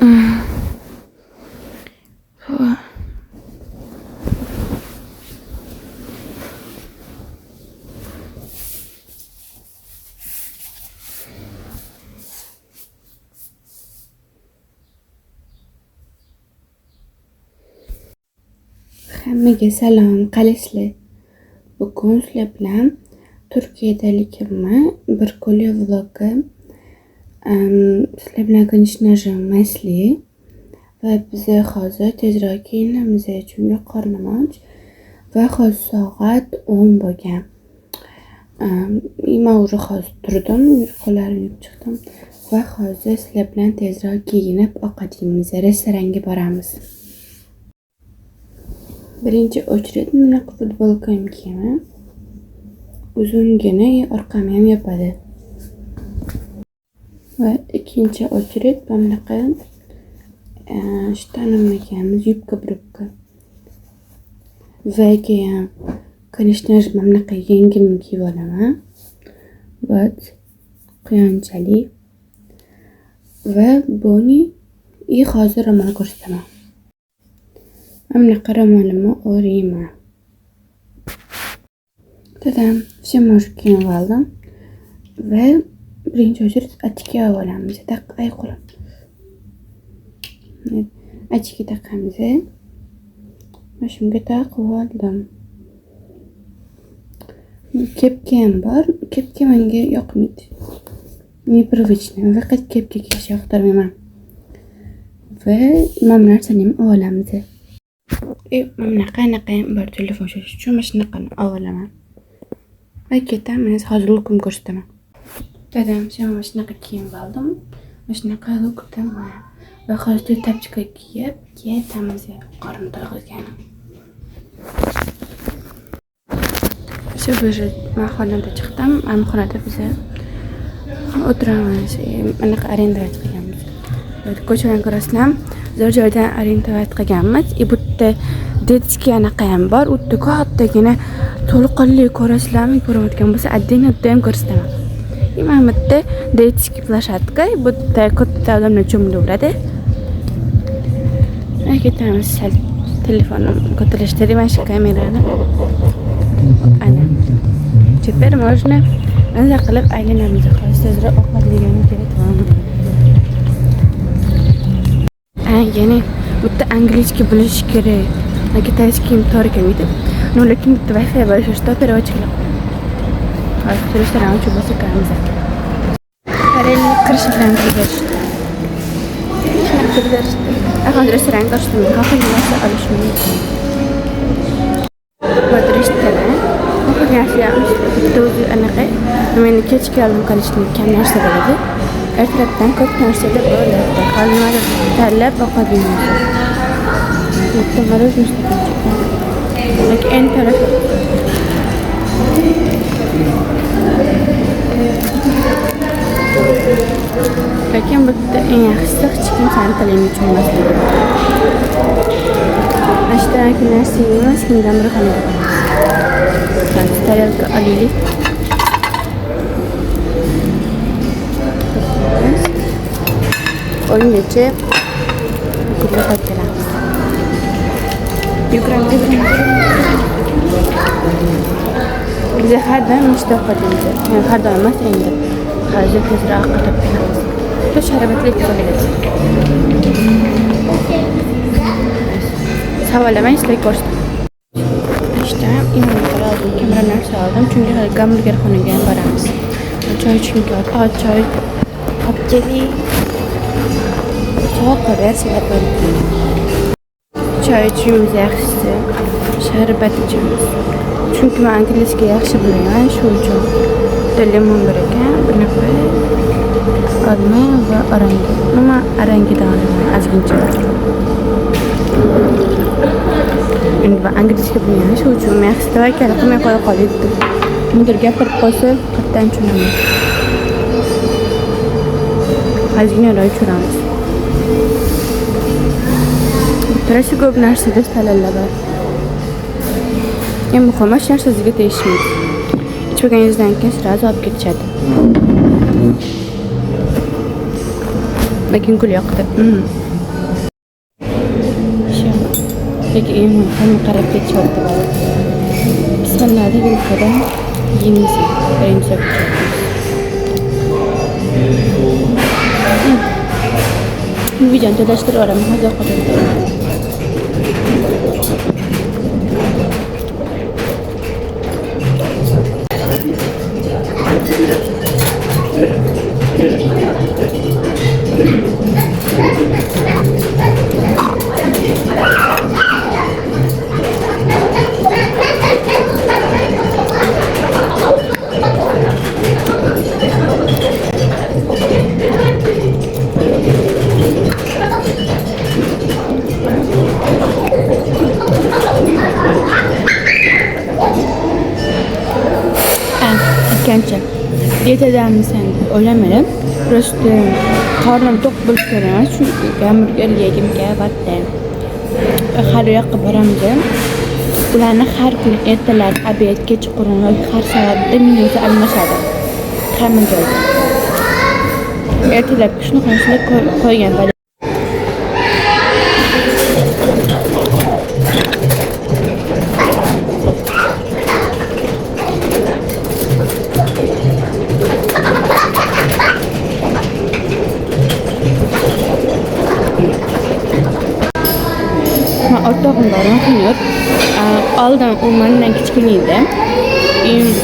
Hammaga salom, qaysizlar? Bugun sizlar bilan Turkiyadaligimni bir kunlik vlogga sizlar bilan konishnamasli va biz hozir tezroq kiyinamiz chunki qornim och va hozir soat 10 bo'lgan. Men уже hozir turdim, qo'llarimni yuvib chiqdim va hozir sizlar bilan tezroq kiyinib ovqat yeymiz, restoranga boramiz. Birinchi ochred bunaqa futbolkam kiyaman. Uzungina orqamni ham yopadi. Va ikkinchi ochred bunaqa shtanimni kiyamiz, yubka-brubka. Va keyin конечно же bunaqa yengimni kiyib olaman. Вот quyonchalik. Va buni hozir ro'mol ko'rsataman. Bunaqa ro'molimni o'rayman. Dadam shimor kiyib oldim va birinchi ochred atika olamiz. Taqay qo'lim. Atika taqamiz. Mashimga taqib oldim. Kepka ham bor. Kepka menga yoqmaydi. Непривычно. Faqat kepka kiyishni yoqtirmayman. Va mana narsani ham olamiz. Mana qanaqa bir telefon shosh uchun mana shunaqani olaman. Va ketamiz, hozir lukimni ko'rsataman. Dadam mana shunaqa kiyib oldim. Mana shunaqa lukdaman. Va hozir tapchika kiyib ketamiz. Qorin to'yg'izgan. Shu men xonada chiqdim. Mana xonada biz o'tiramiz. Mana arendovat qilganmiz. Ko'chadan ko'rasizlar. Zo'r joydan arendovat qilganmiz. Bu yerda detski anaqa ham bor. U yerda kattagina to'lqinli ko'rasizlarmi? Ko'rmayotgan bo'lsa, отдельно ham ko'rsataman. Mana bu yerda detski plashatka. Bu yerda katta odamlar cho'miladi. Ketamiz. Sal telefonim ko'tarishdi mana shu kamerani. Ana. Теперь можно ana qilib aylanamiz. Hozir tezroq ovqat yeganim kerak. Ya'ni bu yerda angliyskiy bilish kerak. Китайским торгами. Ну, lekin bitta Wi-Fi bor, o'shda переводчиклар. Hozir restoran uchun bosaqamiz. Qaraylik, kirish bilan birgalikda. Hozir restoran ko'rsataman. Xohlagan narsa olish mumkin. Hozir restoran. Xohlagan narsa bitta o'zi anaqa. Meni kechga olib qolishni kam narsa bo'ladi. Ertalabdan ko'p narsada bo'ladi. Xohlagan tanlab ovqat yeymiz. Bitta morozni istadim. Lekin en tarafı. Lekin bitta eng yaxshisi hech kim seni tilingni tushunmasdi. Ashtaraki narsa emas, kimdan bir xonada qolamiz. Tarelka olaylik. O'yingacha ko'proq kelamiz. Yuguramiz. Biz har doim ishtoq qilamiz. Men har doim emas endi. Hozir tezroq qilib kelamiz. Shu sharbatli bo'ladi. Savolamay sizlar ko'rsating. İşte imomlar oldim, kameralar soldim. Chunki hali gamburger xonaga ham boramiz. Choy ichishga hot choy olib keling. Sovuq versiya bor. Choy ichishimiz yaxshisi. Sharbat ichamiz. Chunki men angliyskiy yaxshi bilaman, shu uchun. Limon bor ekan, bunaqa olma va orangi. Nima orangidan olaman, ozgincha. Endi ben angliyskiy bilmayman, shu uchun men yaxshi tavakkal qilmay qo'ya qolibdi. Kimdir gapirib qolsa, qattan tushunaman. Ozgina tushunamiz. Turasi ko'p narsada talalar bor. Eng muhimi shu narsa sizga tegishmaydi. Ichmaganingizdan keyin sразу olib ketishadi. Lekin gul yoqdi. yoki hamma qarab ketishyapti. Bismillah deb ilqadan yeymiz. Birinchi bu videoni to'lashtirib olaman. Hozir qo'ydim. Diyetedamiz endi o'ylamadim. Просто qornim to'q bo'lib ko'raman. Shu hamburger yegim kelyapti. Har yoqqa boramiz. Ularni har kun ertalab, obed, kechqurun yoki har soatda menyusi almashadi. Hamma joyda. Ertalab shunaqasini qo'ygan. O'rtog'im bor, Mahmud. Oldin u mendan kichkina edi.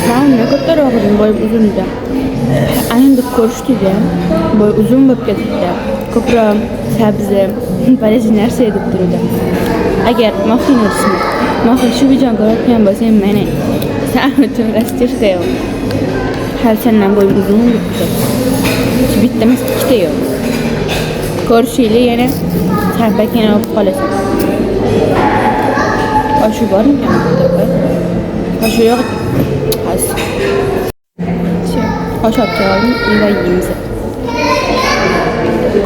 Men kattaroq edim, bo'yim uzun edi. Endi ko'rishdida, bo'y uzun bo'lib ketdi. Ko'proq sabzi, ba'zi narsa yeb turdi. Agar Mahmud shu videoni ko'rayotgan bo'lsang, meni sen uchun rastirda yo'q. Hal sendan bo'yim uzun bo'lib ketdi. Bitta emas, ikkita yo'q. Ko'rishinglar yana sabakina olib qolasan. Aşı var mı yani? Aşı yok. Az. Aşı yapacağım. İyi yiyimize.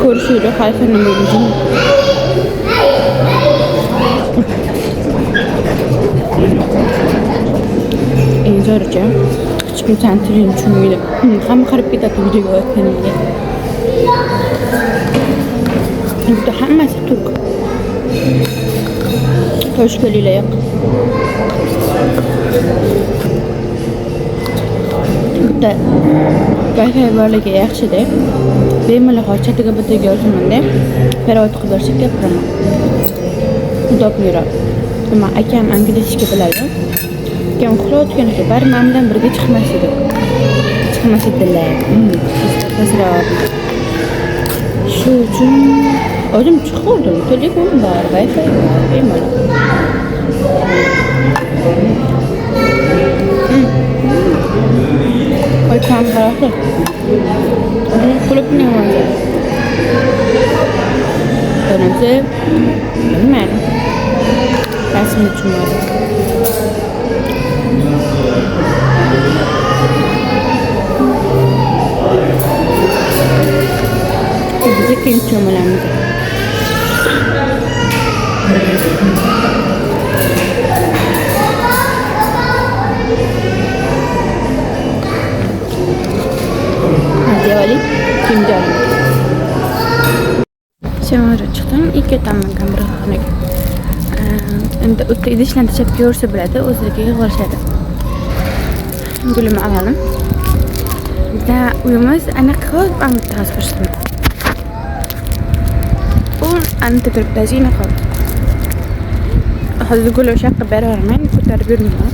Koşuyor. Hayfanın bölümcüm. Zor hocam. Hiçbir tantırın çünkü. Hem karıp bir tatlı video öğretmenimle. Burada hemen Türk. Hoş geliyle yok. Burada Wi-Fi varlığı yaxşıdır. Benim öyle çatıga bitta gördüm de. Ferhat kızarışık yapıyorum. Udapmıyorum. Ama akam İngilizce biladi. Akam uxlayotganida bari men bilan birga chiqmas edi. Chiqmas edilar. Shu uchun o'zim chiqardim. Telefon bor, Wi-Fi bor, bemalol. Oy kam qaraqli. Qulib nima bo'ldi? Onamsa bilmayman. Rasmni tushunmadim. Bize kim çomalandı? Hadi Ali, kim canım? Sonra çıktım, ilk etamın kamerasına. Endi o'tda idishlantirib ko'rsa bo'ladi, o'zlariga yig'ilishadi. Gulni alalım. Bitta uyimiz anaqa aniq tasvirlashdi. U aniq turibdi, zina qoldi. Hozir gul o'sha yoqqa beraverman, ko'tarib yurmayman.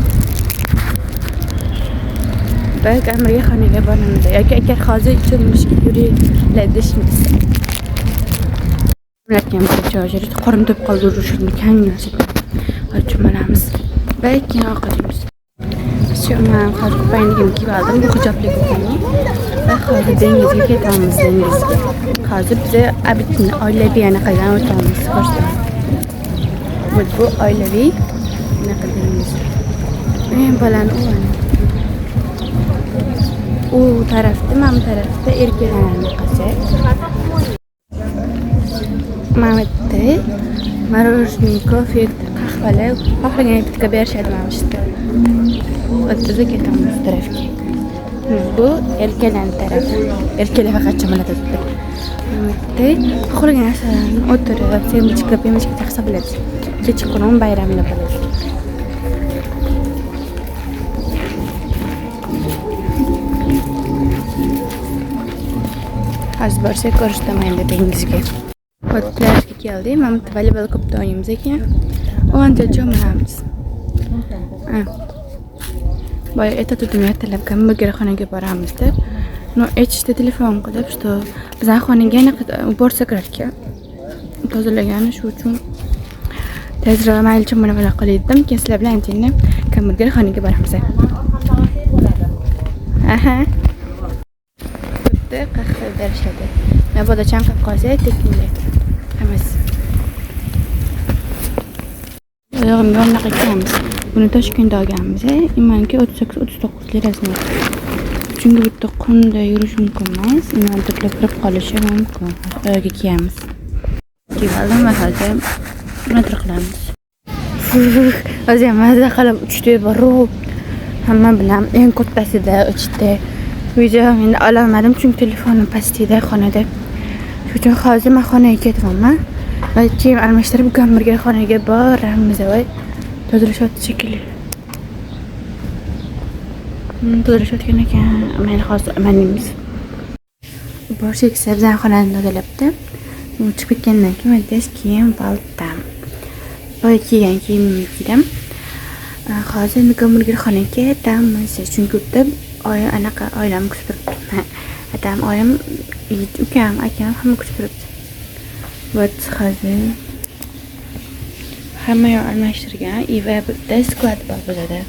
Belki Amerika xonaga boramiz. Yoki agar hozir ichilishga yuraylar deshimiz. Ularga joylar qo'rim deb qoldi, shuni kangashib. Cho'malamiz. Belki ovqatimiz. Men hozir payligim kiyib oldim, bu hijobli bo'lgani. Va hozir dengizga ketamiz, dengizga. Hozir biz abitni oilaviy anaqadan o'tamiz. Bu oilaviy anaqadamiz. Men baland u tarafda, men bu tarafda erkaklar anaqasi. Mamatda marojniy, kofe, qahvalar, xohlagan bitga berishadi mana shu yerda. O'tda ketamiz tarafga. Bu erkaklar tarafi. Erkaklar faqat cho'miladi. Mamatda xohlagan narsalarni o'tirib, semichka taqsa bo'ladi. kechqurun bayramda bo'ladi. Hozir borsak ko'rsatamaydi dengizga. Otlarga keldik. Mana voleybol ko'pda o'ynaymiz ekan. O'nda jo'mramiz. Boya aytdim ertalab hamburgerxonaga boramiz deb. No, aytishdi telefon qilib, что bizning xonaga borsa kerak ekan. Tozalagani shu uchun tezroq mayli mana bunaqa qildim. Keyin sizlar bilan aytdim, hamburgerxonaga boramiz. Aha. Qahva berishadi. Mabodo chanqab qolsa tekinga. Hammasi. Oyog'imga o'rnaqa ekanmiz. Buni Toshkentda olganmiz. Imanki 38-39 lirasini. Chunki bitta qunda yurish mumkin emas. Inventorga kirib qolishi mumkin. Oyoqqa kiyamiz. Kiyaldim va hozir metr qilamiz. Hozir mazza qilib uchdi borib. Hamma bilan eng kattasida uchdi. Video endi olmadim chunki telefonim pastida xonada. Shuning uchun hozir men xonaga ketyapman. Va kiyim almashtirib hamburgerxonaga boramiz va tozalashyapti shekilli. Tozalashayotgan ekan, men hozir amanimiz. Boshlik sabzan xonani tozalabdi. U chiqib ketgandan keyin tez kiyim paltam. Boya kiygan kiyimimni kiydim. Hozir hamburgerxonaga ketamiz. Chunki anaqa oilam kutib turibdi. Adam oyim, ukam, akam hamma kutib turibdi. Вот hozir hamma yoq almashtirgan. Iva bitta sklad bor bizada.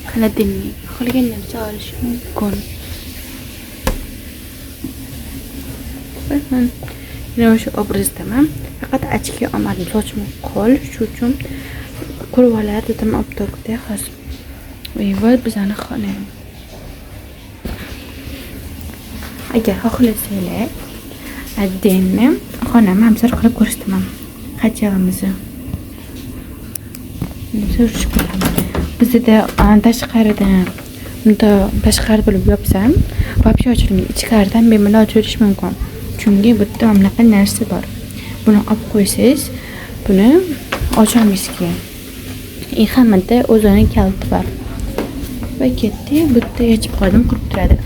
Xolodilnik. Xohlaganimcha olish mumkin. Men shu obrazdaman. Faqat ochki olmadim. Sochim qo'l, shu uchun kurvalar dedim olib turibdi hozir. Iva bizani xona. Agar xohlasanglar, addenni xonamni hamsar qilib ko'rsataman. Qachig'imizni. So'rashib qolaman. Bizda tashqaridan, unda tashqarida bo'lib yopsam, вообще ochilmaydi. Ichkaridan bemalol ochilish mumkin. Chunki bu yerda anaqa narsa bor. Buni olib qo'ysangiz, buni ocholmaysiz keyin. Hammada o'zining kaliti bor. Va ketdi, bu yerda yechib qoldim, qurib turadi.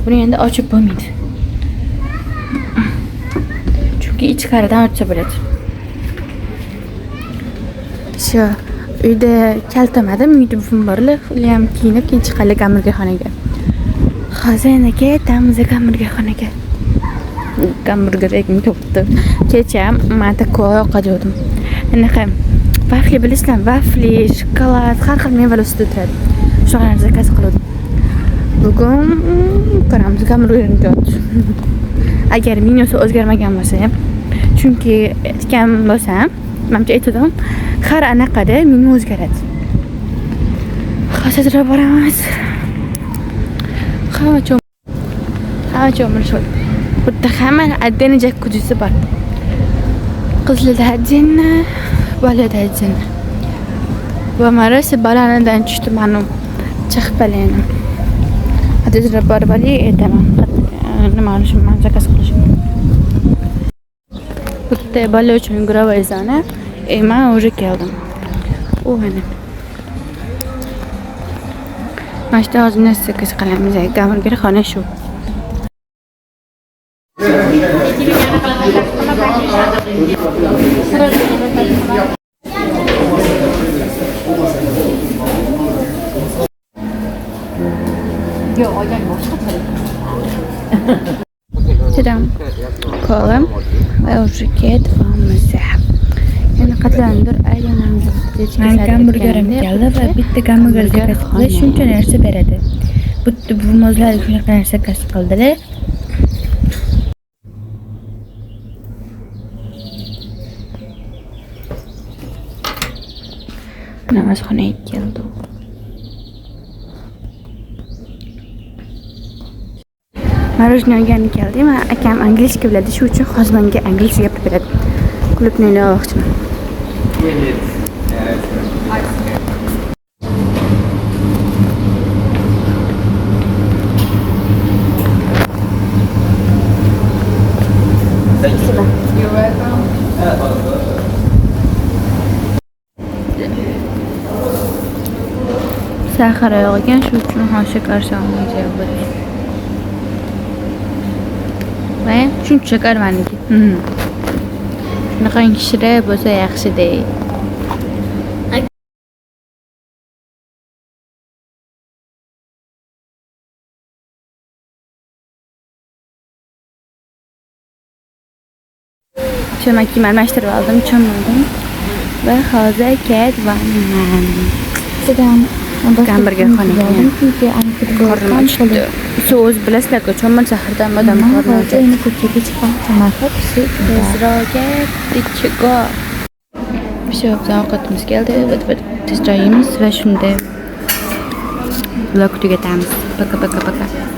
Buni endi ochib bo'lmaydi. Chunki ichkaridan ochsa bo'ladi. Shu uyda kaltamadim, uyda bufim borlar, ham kiyinib keyin chiqalik hamburgerxonaga. Hozir yana ketamiz hamburgerxonaga. Hamburger yedim topdi. Kecha men taco qildim. Anaqa vafli bilasizlar, vafli, shokolad, har xil mevalar ustida turadi. Shularni zakaz qildim. Bugun ko'ramiz hamburgerni. Agar menyusi o'zgarmagan bo'lsa ham, chunki aytgan bo'lsam, menimcha aytdim, har anaqada menyu o'zgaradi. Hozir boramiz. Hamma cho'mil shu. Bitta hamma addini jakkuzisi bor. Qizlarda addini, bolada addini. Va marasi balanidan tushdi mening chiqpalanim. Hozir borib aytaman. Nima olishim, men zakaz qilishim. Bitta bola uchun grovoy zona. Men уже keldim. O'g'lim. Mashta hozir zakaz qilamiz. Hamburgerxona shu. Tidam kolam va уже ketamiz. Yana qatlandir aylanamiz. Men hamburgerim keldi va bitta hamburger zakaz qilib shuncha narsa beradi. Bitta buvimizlar shunaqa narsa zakaz qildilar. Namazxonaga keldim. Marojna olgani keldim. Akam inglizcha biladi, shu uchun hozir menga inglizcha gapirib beradi. Klubni o'ylashmoqchiman. You're welcome. Sahar yo'q ekan, shuning uchun shakar solmayapman. Va shuncha shakar meniki. Shunaqangi shirin bo'lsa yaxshi-da. Shuni kiyimlarni almashtirib oldim, cho'mildim va hozir ketvaman. Gamburger xonaga. Qornim ochdi. So'z bilasizlar-ku, cho'mil sahardan odam qorni ochadi. Ko'chaga chiqib, Tezroq ketdik-go. Pishib ovqatimiz keldi. Tezroq yeymiz va shunda vlog tugatamiz. Paka.